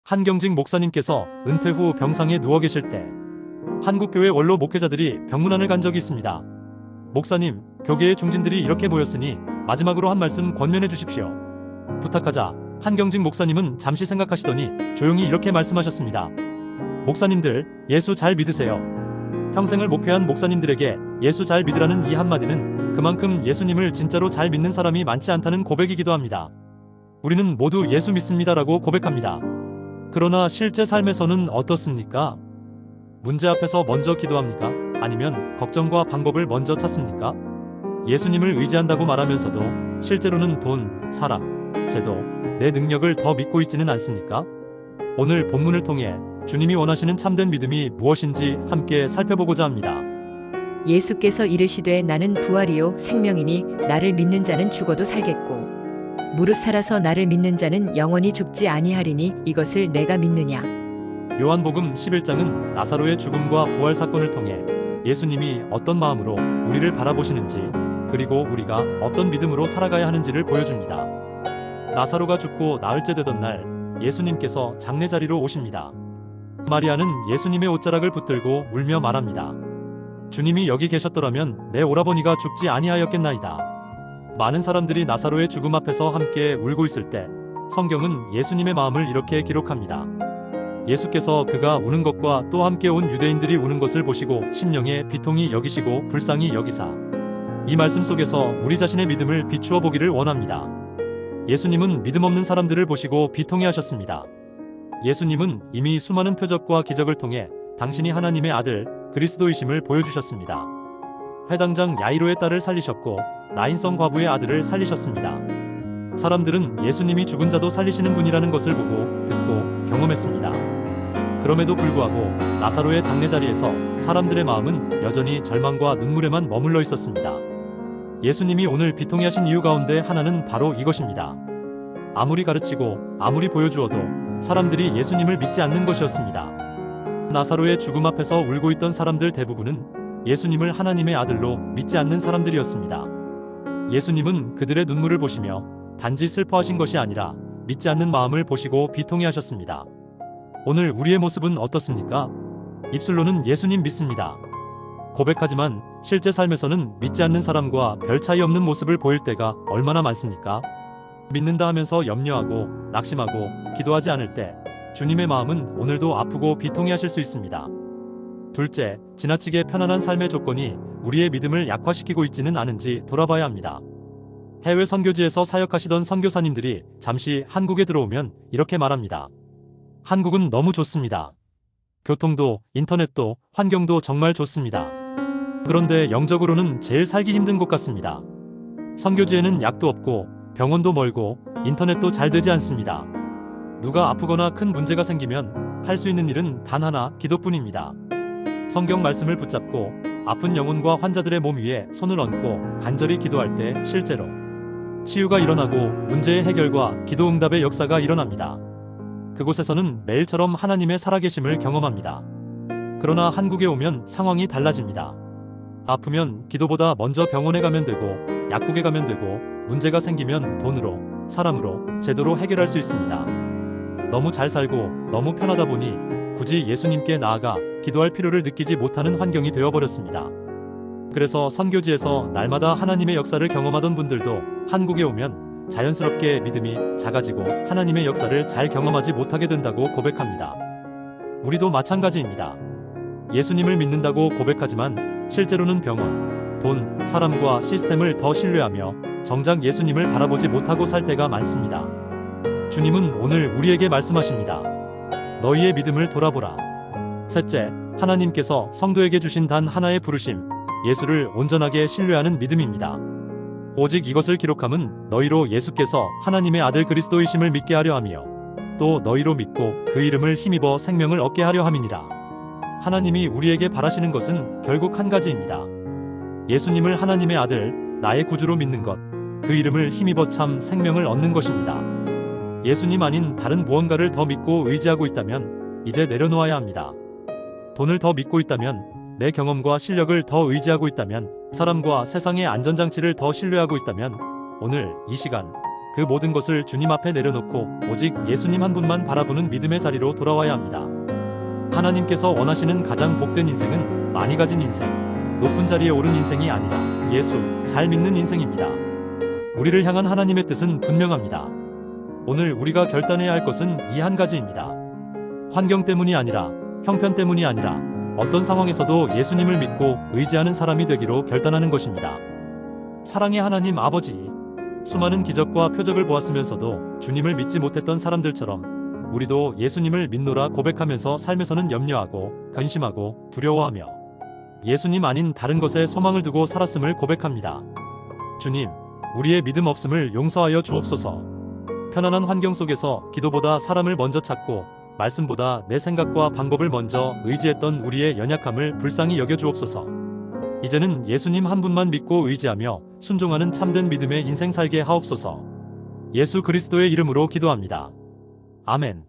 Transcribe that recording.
한경직 목사님께서 은퇴 후 병상에 누워 계실 때 한국교회 원로 목회자들이 병문안을 간 적이 있습니다. 목사님, 교계의 중진들이 이렇게 모였으니 마지막으로 한 말씀 권면해 주십시오. 부탁하자 한경직 목사님은 잠시 생각하시더니 조용히 이렇게 말씀하셨습니다. 목사님들, 예수 잘 믿으세요. 평생을 목회한 목사님들에게 예수 잘 믿으라는 이 한마디는 그만큼 예수님을 진짜로 잘 믿는 사람이 많지 않다는 고백이기도 합니다. 우리는 모두 예수 믿습니다라고 고백합니다. 그러나 실제 삶에서는 어떻습니까? 문제 앞에서 먼저 기도합니까? 아니면 걱정과 방법을 먼저 찾습니까? 예수님을 의지한다고 말하면서도 실제로는 돈, 사람, 제도, 내 능력을 더 믿고 있지는 않습니까? 오늘 본문을 통해 주님이 원하시는 참된 믿음이 무엇인지 함께 살펴보고자 합니다. 예수께서 이르시되 나는 부활이요 생명이니 나를 믿는 자는 죽어도 살겠고 무릇 살아서 나를 믿는 자는 영원히 죽지 아니하리니 이것을 내가 믿느냐. 요한복음 11장은 나사로의 죽음과 부활 사건을 통해 예수님이 어떤 마음으로 우리를 바라보시는지 그리고 우리가 어떤 믿음으로 살아가야 하는지를 보여줍니다. 나사로가 죽고 나흘째 되던 날 예수님께서 장례 자리로 오십니다. 마리아는 예수님의 옷자락을 붙들고 울며 말합니다. 주님이 여기 계셨더라면 내 오라버니가 죽지 아니하였겠나이다. 많은 사람들이 나사로의 죽음 앞에서 함께 울고 있을 때 성경은 예수님의 마음을 이렇게 기록합니다. 예수께서 그가 우는 것과 또 함께 온 유대인들이 우는 것을 보시고 심령에 비통히 여기시고 불쌍히 여기사 이 말씀 속에서 우리 자신의 믿음을 비추어 보기를 원합니다. 예수님은 믿음 없는 사람들을 보시고 비통해 하셨습니다. 예수님은 이미 수많은 표적과 기적을 통해 당신이 하나님의 아들 그리스도이심을 보여주셨습니다. 회당장 야이로의 딸을 살리셨고 나인성 과부의 아들을 살리셨습니다. 사람들은 예수님이 죽은 자도 살리시는 분이라는 것을 보고 듣고 경험했습니다. 그럼에도 불구하고 나사로의 장례 자리에서 사람들의 마음은 여전히 절망과 눈물에만 머물러 있었습니다. 예수님이 오늘 비통해하신 이유 가운데 하나는 바로 이것입니다. 아무리 가르치고 아무리 보여주어도 사람들이 예수님을 믿지 않는 것이었습니다. 나사로의 죽음 앞에서 울고 있던 사람들 대부분은 예수님을 하나님의 아들로 믿지 않는 사람들이었습니다. 예수님은 그들의 눈물을 보시며 단지 슬퍼하신 것이 아니라 믿지 않는 마음을 보시고 비통해하셨습니다. 오늘 우리의 모습은 어떻습니까? 입술로는 예수님 믿습니다. 고백하지만 실제 삶에서는 믿지 않는 사람과 별 차이 없는 모습을 보일 때가 얼마나 많습니까? 믿는다 하면서 염려하고 낙심하고 기도하지 않을 때 주님의 마음은 오늘도 아프고 비통해하실 수 있습니다. 둘째, 지나치게 편안한 삶의 조건이 우리의 믿음을 약화시키고 있지는 않은지 돌아봐야 합니다. 해외 선교지에서 사역하시던 선교사님들이 잠시 한국에 들어오면 이렇게 말합니다. 한국은 너무 좋습니다. 교통도, 인터넷도, 환경도 정말 좋습니다. 그런데 영적으로는 제일 살기 힘든 곳 같습니다. 선교지에는 약도 없고 병원도 멀고 인터넷도 잘 되지 않습니다. 누가 아프거나 큰 문제가 생기면 할 수 있는 일은 단 하나, 기도뿐입니다. 성경 말씀을 붙잡고 아픈 영혼과 환자들의 몸 위에 손을 얹고 간절히 기도할 때 실제로 치유가 일어나고 문제의 해결과 기도 응답의 역사가 일어납니다. 그곳에서는 매일처럼 하나님의 살아계심을 경험합니다. 그러나 한국에 오면 상황이 달라집니다. 아프면 기도보다 먼저 병원에 가면 되고 약국에 가면 되고 문제가 생기면 돈으로, 사람으로, 제도로 해결할 수 있습니다. 너무 잘 살고 너무 편하다 보니 굳이 예수님께 나아가 기도할 필요를 느끼지 못하는 환경이 되어버렸습니다. 그래서 선교지에서 날마다 하나님의 역사를 경험하던 분들도 한국에 오면 자연스럽게 믿음이 작아지고 하나님의 역사를 잘 경험하지 못하게 된다고 고백합니다. 우리도 마찬가지입니다. 예수님을 믿는다고 고백하지만 실제로는 병원, 돈, 사람과 시스템을 더 신뢰하며 정작 예수님을 바라보지 못하고 살 때가 많습니다. 주님은 오늘 우리에게 말씀하십니다. 너희의 믿음을 돌아보라. 셋째, 하나님께서 성도에게 주신 단 하나의 부르심, 예수를 온전하게 신뢰하는 믿음입니다. 오직 이것을 기록함은 너희로 예수께서 하나님의 아들 그리스도이심을 믿게 하려 하며 또 너희로 믿고 그 이름을 힘입어 생명을 얻게 하려 함이니라. 하나님이 우리에게 바라시는 것은 결국 한 가지입니다. 예수님을 하나님의 아들, 나의 구주로 믿는 것, 그 이름을 힘입어 참 생명을 얻는 것입니다. 예수님 아닌 다른 무언가를 더 믿고 의지하고 있다면 이제 내려놓아야 합니다. 돈을 더 믿고 있다면, 내 경험과 실력을 더 의지하고 있다면, 사람과 세상의 안전장치를 더 신뢰하고 있다면 오늘 이 시간 그 모든 것을 주님 앞에 내려놓고 오직 예수님 한 분만 바라보는 믿음의 자리로 돌아와야 합니다. 하나님께서 원하시는 가장 복된 인생은 많이 가진 인생, 높은 자리에 오른 인생이 아니라 예수, 잘 믿는 인생입니다. 우리를 향한 하나님의 뜻은 분명합니다. 오늘 우리가 결단해야 할 것은 이 한 가지입니다. 환경 때문이 아니라, 형편 때문이 아니라 어떤 상황에서도 예수님을 믿고 의지하는 사람이 되기로 결단하는 것입니다. 사랑의 하나님 아버지, 수많은 기적과 표적을 보았으면서도 주님을 믿지 못했던 사람들처럼 우리도 예수님을 믿노라 고백하면서 삶에서는 염려하고 근심하고 두려워하며 예수님 아닌 다른 것에 소망을 두고 살았음을 고백합니다. 주님, 우리의 믿음 없음을 용서하여 주옵소서. 편안한 환경 속에서 기도보다 사람을 먼저 찾고 말씀보다 내 생각과 방법을 먼저 의지했던 우리의 연약함을 불쌍히 여겨 주옵소서. 이제는 예수님 한 분만 믿고 의지하며 순종하는 참된 믿음의 인생 살게 하옵소서. 예수 그리스도의 이름으로 기도합니다. 아멘.